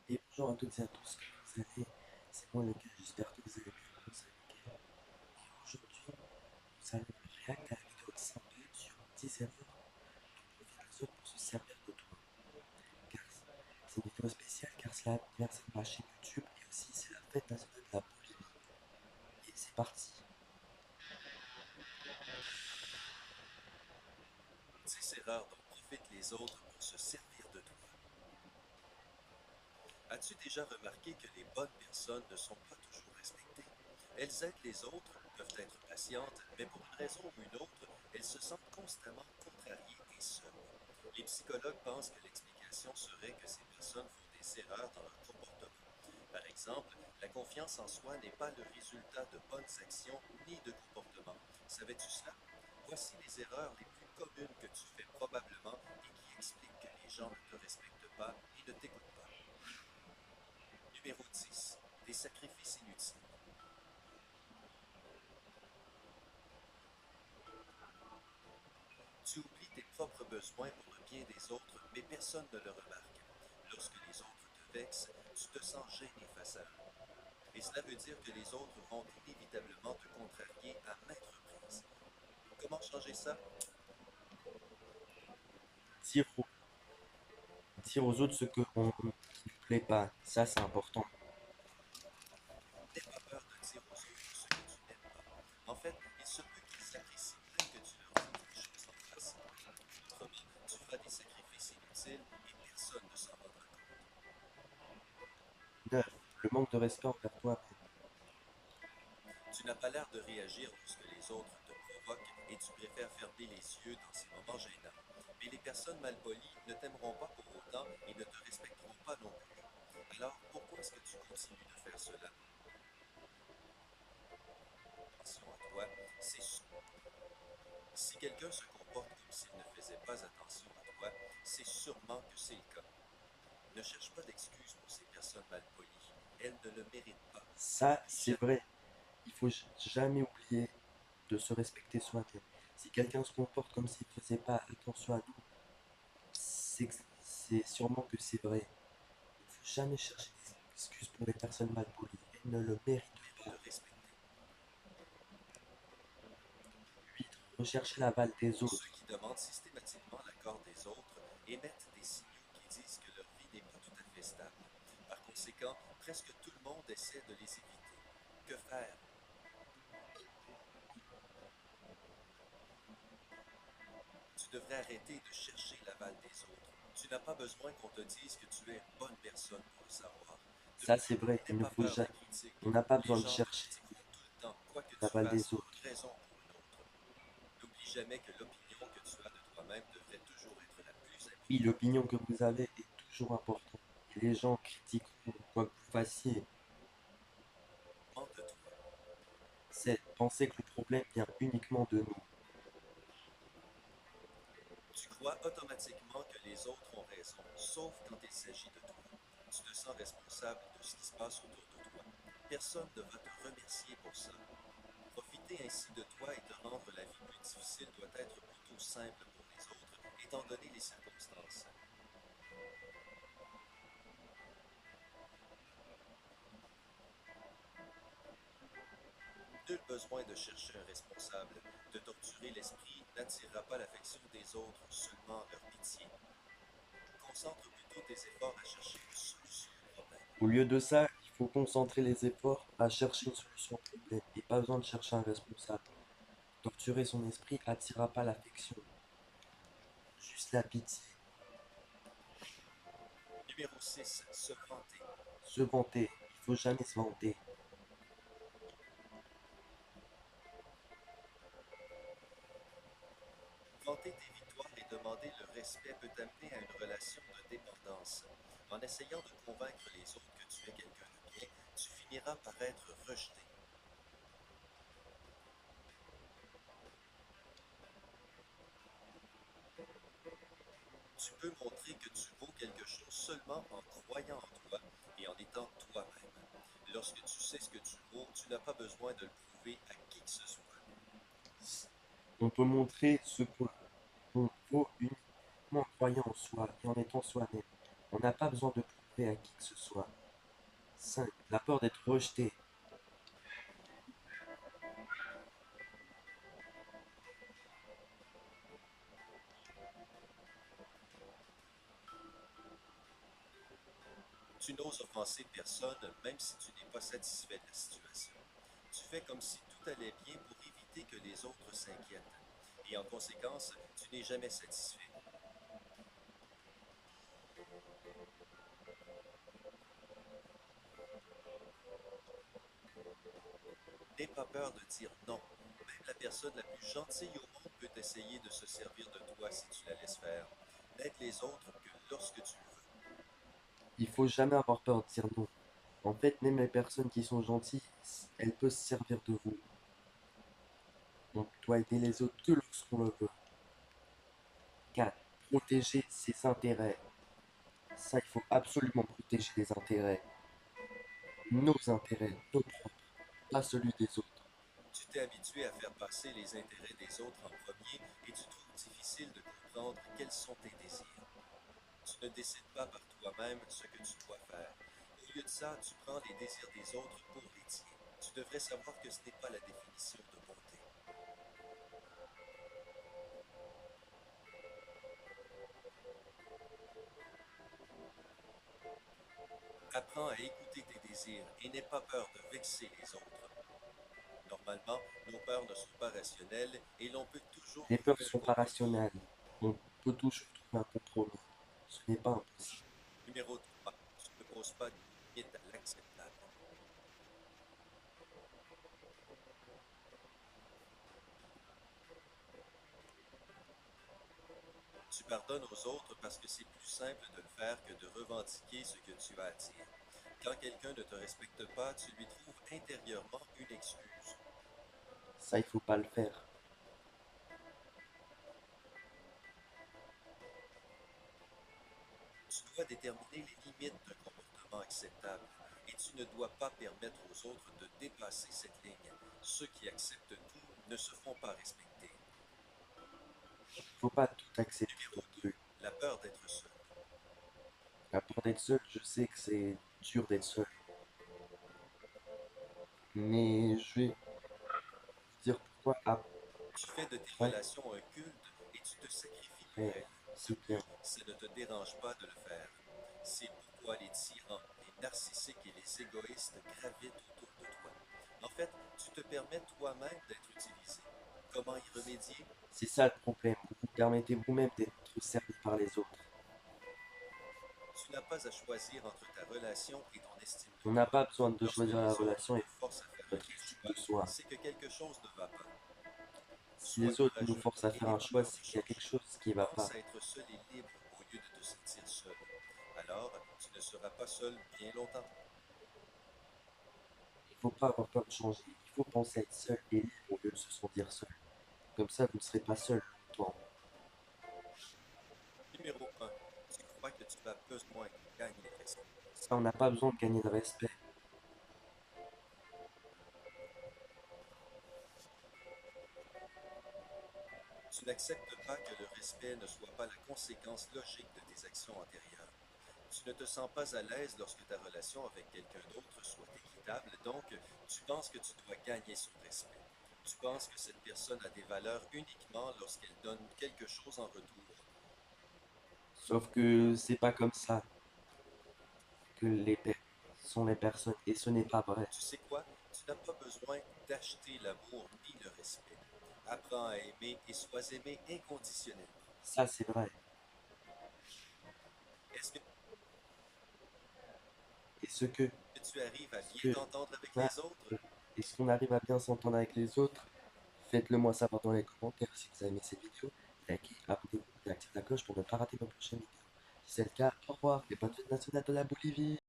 Et bonjour à toutes et à tous, comment vous allez? C'est moi Lucas, j'espère que vous allez bien, moi c'est nickel. Et aujourd'hui, nous allons réacter à la vidéo de Samuel sur 10 erreurs dont profitent les autres pour se servir de toi. Car c'est une vidéo spéciale car c'est l'anniversaire de ma chaîne YouTube et aussi c'est la fête nationale de la Bolivie. Et c'est parti. 10 erreurs dont profitent les autres pour se servir de toi. As-tu déjà remarqué que les bonnes personnes ne sont pas toujours respectées? Elles aident les autres, peuvent être patientes, mais pour une raison ou une autre, elles se sentent constamment contrariées et seules. Les psychologues pensent que l'explication serait que ces personnes font des erreurs dans leur comportement. Par exemple, la confiance en soi n'est pas le résultat de bonnes actions ni de comportements. Savais-tu cela? Voici les erreurs les plus communes que tu fais probablement et qui expliquent que les gens ne te respectent pas et ne t'écoutent pas. Numéro 10. Des sacrifices inutiles. Tu oublies tes propres besoins pour le bien des autres, mais personne ne le remarque. Lorsque les autres te vexent, tu te sens gêné face à eux. Et cela veut dire que les autres vont inévitablement te contrarier à maintes reprises. Comment changer ça? Dire aux, dire aux autres ce qui ne plaît pas, ça c'est important. N'aie pas peur de dire aux autres ce que tu n'aimes pas. En fait, il se peut qu'ils apprécient moins que tu leur dises les choses en face. Autrement, tu feras des sacrifices inutiles et personne ne s'en rendra compte. 9. Le manque de respect envers toi-même. Tu n'as pas l'air de réagir lorsque les autres te provoquent et tu préfères fermer les yeux dans ces moments gênants. Mais les personnes malpolies ne t'aimeront pas pour autant et ne te respecteront pas non plus. Alors, pourquoi est-ce que tu continues de faire cela? Attention à toi, c'est si quelqu'un se comporte comme s'il ne faisait pas attention à toi, c'est sûrement que c'est le cas. Ne cherche pas d'excuses pour ces personnes malpolies. Elles ne le méritent pas. Ça N'oublie c'est jamais. vrai, il faut jamais oublier de se respecter soi-même. Si quelqu'un se comporte comme s'il ne faisait pas attention à nous, c'est sûrement que c'est vrai. Il ne faut jamais chercher des excuses pour les personnes malpolies. Elles ne le méritent Même pas. le respecter. 8. Rechercher l'aval des Ceux autres. qui demandent systématiquement l'accord des autres émettent des signaux qui disent que leur vie n'est pas tout à fait stable. Par conséquent, presque tout le monde essaie de les éviter. Que faire? Tu devrais arrêter de chercher l'aval des autres. Tu n'as pas besoin qu'on te dise que tu es une bonne personne pour le savoir. De Ça, c'est plus, vrai. n'aie pas peur des critiques. On n'a pas Les besoin de gens te chercher critiqueront tout le temps, quoi que tu l'aval fasses des pour autres. une raison ou pour une autre. N'oublie jamais que l'opinion que tu as de toi-même devrait toujours être la plus Oui, importante. l'opinion que vous avez est toujours importante. Et les gens critiqueront quoi que vous fassiez. Manque de toi. C'est penser que le problème vient uniquement de nous. Tu crois automatiquement que les autres ont raison, sauf quand il s'agit de toi. Tu te sens responsable de ce qui se passe autour de toi. Personne ne va te remercier pour ça. Profiter ainsi de toi et te rendre la vie plus difficile doit être plutôt simple pour les autres, étant donné les circonstances. Nul besoin de chercher un responsable. De torturer l'esprit n'attirera pas l'affection des autres, seulement leur pitié. Concentre plutôt tes efforts à chercher une solution au problème. Au lieu de ça, il faut concentrer les efforts à chercher une solution au problème et pas besoin de chercher un responsable. Torturer son esprit attirera pas l'affection, juste la pitié. Numéro 6. Se vanter. Se vanter, il faut jamais se vanter. Vanter tes victoires et demander le respect peut t'amener à une relation de dépendance. En essayant de convaincre les autres que tu es quelqu'un de bien, tu finiras par être rejeté. Tu peux montrer que tu vaux quelque chose seulement en croyant en toi et en étant toi-même. Lorsque tu sais ce que tu vaux, tu n'as pas besoin de le prouver à qui que ce soit. On peut montrer ce qu'on vaut uniquement en croyant en soi et en étant soi-même. On n'a pas besoin de prouver prouver à qui que ce soit. 5. La peur d'être rejeté. Tu n'oses offenser personne même si tu n'es pas satisfait de la situation. Tu fais comme si tout allait bien pour éviter que les autres s'inquiètent. Et en conséquence, tu n'es jamais satisfait. N'aie pas peur de dire non. Même la personne la plus gentille au monde peut essayer de se servir de toi si tu la laisses faire. N'aide les autres que lorsque tu le veux. Il faut jamais avoir peur de dire non. En fait, même les personnes qui sont gentilles, elles peuvent se servir de vous. On doit aider les autres que lorsqu'on le veut. 4. Protéger ses intérêts. Ça, il faut absolument protéger les intérêts. Nos intérêts, nos propres, pas celui des autres. Tu t'es habitué à faire passer les intérêts des autres en premier et tu trouves difficile de comprendre quels sont tes désirs. Tu ne décides pas par toi-même ce que tu dois faire. Au lieu de ça, tu prends les désirs des autres pour les tiens. Tu devrais savoir que ce n'est pas la définition de bonté. Apprends à écouter tes désirs et n'aie pas peur de vexer les autres. Normalement, nos peurs ne sont pas rationnelles et l'on peut toujours Les peurs trouver ne un sont pas compromis. rationnelles. On peut toujours trouver un compromis. Ce n'est pas impossible. Numéro 3. Tu ne poses pas de limite à l'acceptable. Tu pardonnes aux autres parce que c'est plus simple de le faire que de revendiquer ce que tu as à dire. Quand quelqu'un ne te respecte pas, tu lui trouves intérieurement une excuse. Ça, il faut pas le faire. Tu dois déterminer les limites d'un comportement acceptable et tu ne dois pas permettre aux autres de dépasser cette ligne. Ceux qui acceptent tout ne se font pas respecter. Il faut pas tout accepter Numéro non 2. plus. La peur d'être seul. La peur d'être seul, je sais que c'est dur d'être seul. Mais je vais vous dire pourquoi Tu fais de tes après, relations un culte et tu te sacrifies pour après, elles. De c'est bien. plus, ça ne te dérange pas de le faire. C'est pourquoi les tyrans, les narcissiques et les égoïstes gravitent autour de toi. En fait, tu te permets toi-même d'être utilisé. Comment y remédier? C'est ça le problème. Vous vous permettez vous-même d'être servi par les autres. Tu n'as pas à choisir entre ta relation et ton estime On de n'a toi. pas besoin de Lorsque choisir la les autres relation et te forcent à faire un notre tel estime choix, de soi. c'est que quelque chose ne va pas. Si Sois les autres nous courageux forcent à et faire n'aie un pas choix, peur c'est de qu'il y a quelque changer. chose qui ne va pas. Pense à être seul et libre au lieu de te sentir seul. Alors, tu ne seras pas seul bien longtemps. Il ne faut pas avoir peur de changer. Il faut penser à être seul et libre au lieu de se sentir seul. Comme ça, vous ne serez pas seul longtemps. Numéro 1. Tu crois que tu as besoin de gagner le respect. Ça, on n'a pas besoin de gagner le respect. Tu n'acceptes pas que le respect ne soit pas la conséquence logique de tes actions antérieures. Tu ne te sens pas à l'aise lorsque ta relation avec quelqu'un d'autre soit équitable, donc tu penses que tu dois gagner son respect. Tu penses que cette personne a des valeurs uniquement lorsqu'elle donne quelque chose en retour. Sauf que c'est pas comme ça que sont les personnes. Et ce n'est pas vrai. Tu sais quoi? Tu n'as pas besoin d'acheter l'amour ni le respect. Apprends à aimer et sois aimé inconditionnellement. Ça, c'est vrai. Est-ce que Et ce que, tu arrives à ce bien que, t'entendre avec ah, les autres? est-ce qu'on arrive à bien s'entendre avec les autres? Faites-le moi savoir dans les commentaires si vous avez aimé cette vidéo. Likez, abonnez-vous et activez la cloche pour ne pas rater nos prochaines vidéos. Si c'est le cas, au revoir et bonne fête nationale de la Bolivie!